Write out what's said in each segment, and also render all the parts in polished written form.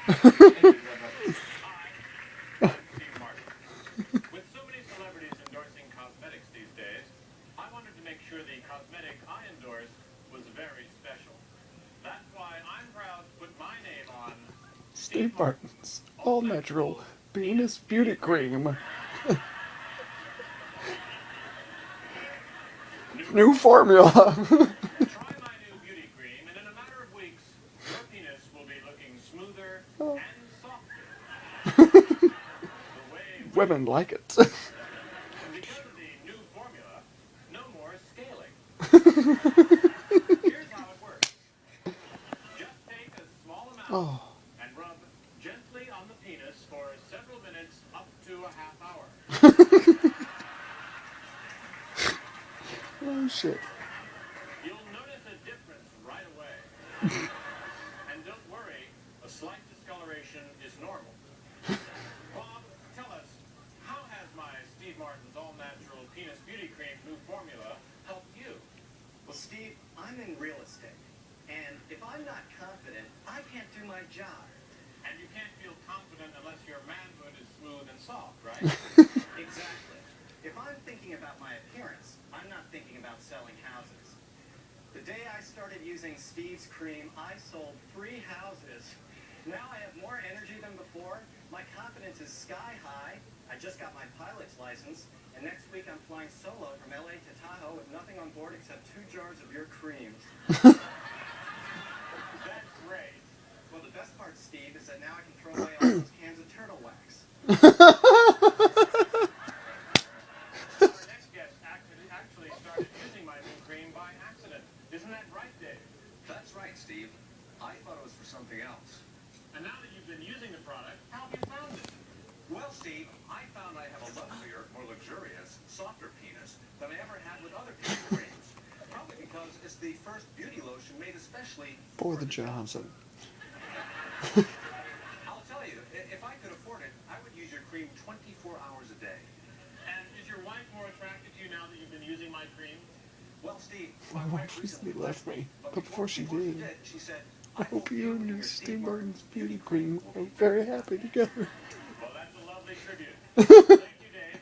Steve Martin. With so many celebrities endorsing cosmetics these days, I wanted to make sure the cosmetic I endorsed was very special. That's why I'm proud to put my name on Steve Steve Martin's Martin's all natural all-natural penis beauty cream. New formula. Try my new beauty cream, and in a matter of weeks, your penis will be looking smoother and softer. The way women Women like like it. it. And because of the new formula, no more scaling. Here's how it works. Just take a small amount Oh, and rub gently on the penis for several minutes up to a half hour. oh shit. You'll notice a difference right away. And don't worry, a slight discoloration is normal. Bob, tell us, how has my Steve Martin's all-natural penis beauty cream new formula helped you? Well, Steve, I'm in real estate. And if I'm not confident, I can't do my job. And you can't feel confident unless your manhood is smooth and soft, right? Exactly. If I'm thinking about my appearance, I'm not thinking about selling houses. The day I started using Steve's cream, I sold 3 houses. Now I have more energy than before. My confidence is sky high. I just got my pilot's license. And next week I'm flying solo from LA to Tahoe with nothing on board except 2 jars of your cream. That's great. Well, the best part, Steve, is that now I can throw away all those cans of turtle wax. Our next guest actually started using my new cream by accident. Isn't that right, Dave? That's right, Steve. I thought it was for something else. And now that you've been using the product, how have you found it? Well, Steve, I found I have a lovelier, more luxurious, softer penis than I ever had with other penis creams. Probably because it's the first beauty lotion made especially For the Johnson. I'll tell you, if I could afford it, I would use your cream 24 hours a day. And is your wife more attracted to you now that you've been using my cream? Well, Steve, My wife recently left me, but before she did, she said, I hope you and your Steve Martin's beauty cream are very happy together. Well, that's a lovely tribute. Thank you, Dave.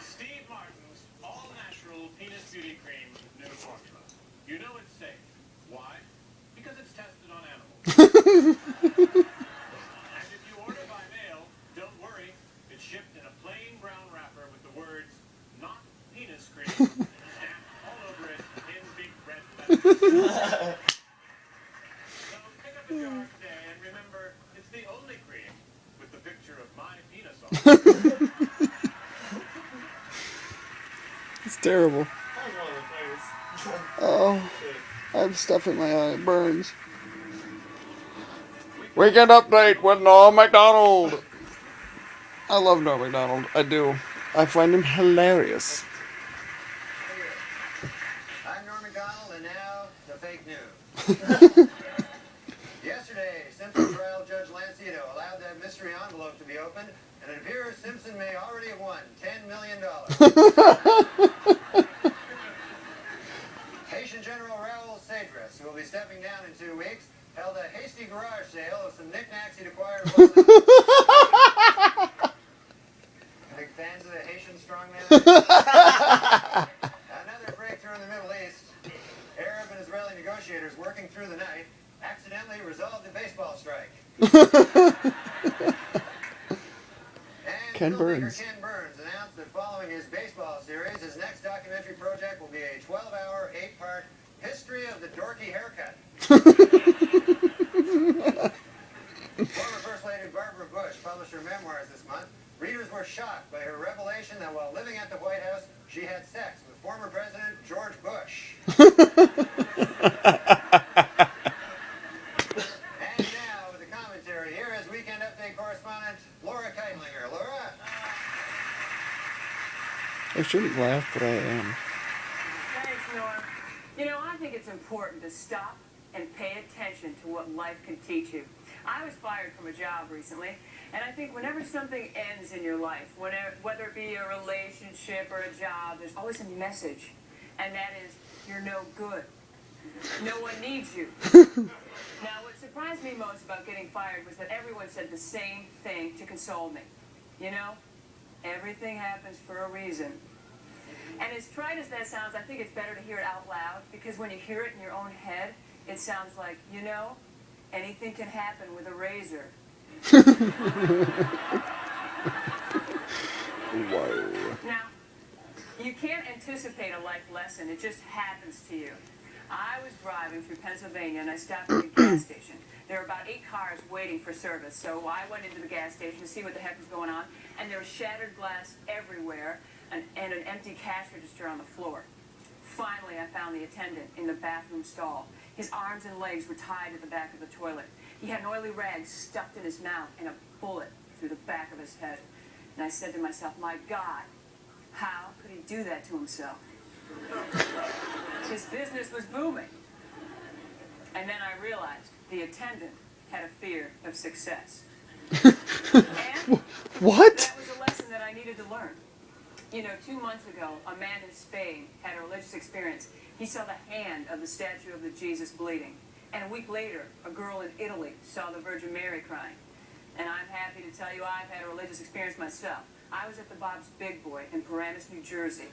Steve Martin's all-natural penis beauty cream new formula. You know it's safe. Why? Because it's tested on animals. And if you order by mail, don't worry. It's shipped in a plain brown wrapper with the words, "Not penis cream," stamped all over it in big red letters. So pick up a jar today and remember, it's the only cream with the picture of my penis on it. It's terrible. Oh, I have stuff in my eye. It burns. Weekend update with Norm MacDonald. I love Norm MacDonald. I do. I find him hilarious. I'm Norm MacDonald, and now the fake news. Yesterday, Simpson trial Judge Lancito allowed that mystery envelope to be opened, and it appears Simpson may already have won $10 million. Haitian General Raoul Cedras, who will be stepping down in 2 weeks, held a hasty garage sale of some knickknacks he'd acquired. Big fans of the Haitian strongman? Another breakthrough in the Middle East. Arab and Israeli negotiators working through the night accidentally resolved the baseball strike. And Ken filmmaker Burns. Ken Burns announced that following his baseball series, his next documentary project will be a 12-hour, 8-part history of the dorky haircut. Former First Lady Barbara Bush published her memoirs this month. Readers were shocked by her revelation that while living at the White House, she had sex with former President George Bush. And now, with the commentary, here is Weekend Update correspondent Laura Keitlinger. Laura? I shouldn't laugh, but I am. Thanks, Norm. You know, I think it's important to stop and pay attention to what life can teach you. I was fired from a job recently, and I think whenever something ends in your life, whether it be a relationship or a job, there's always a message, and that is, you're no good. No one needs you. Now, what surprised me most about getting fired was that everyone said the same thing to console me. You know, everything happens for a reason. And as trite as that sounds, I think it's better to hear it out loud, because when you hear it in your own head, it sounds like, you know, anything can happen with a razor. Whoa. Now, you can't anticipate a life lesson. It just happens to you. I was driving through Pennsylvania, and I stopped at a gas station. There were about 8 cars waiting for service, so I went into the gas station to see what the heck was going on, and there was shattered glass everywhere and an empty cash register on the floor. Finally, I found the attendant in the bathroom stall. His arms and legs were tied to the back of the toilet. He had an oily rag stuffed in his mouth and a bullet through the back of his head. And I said to myself, my God, how could he do that to himself? His business was booming. And then I realized the attendant had a fear of success. And What? that was a lesson that I needed to learn. You know, 2 months ago, a man in Spain had a religious experience. He saw the hand of the statue of the Jesus bleeding. And a week later, a girl in Italy saw the Virgin Mary crying. And I'm happy to tell you I've had a religious experience myself. I was at the Bob's Big Boy in Paramus, New Jersey.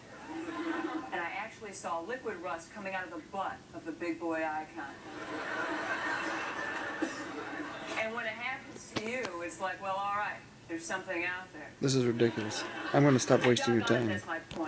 And I actually saw liquid rust coming out of the butt of the Big Boy icon. And when it happens to you, it's like, well, all right, there's something out there. This is ridiculous. I'm gonna stop wasting your time. That's my point.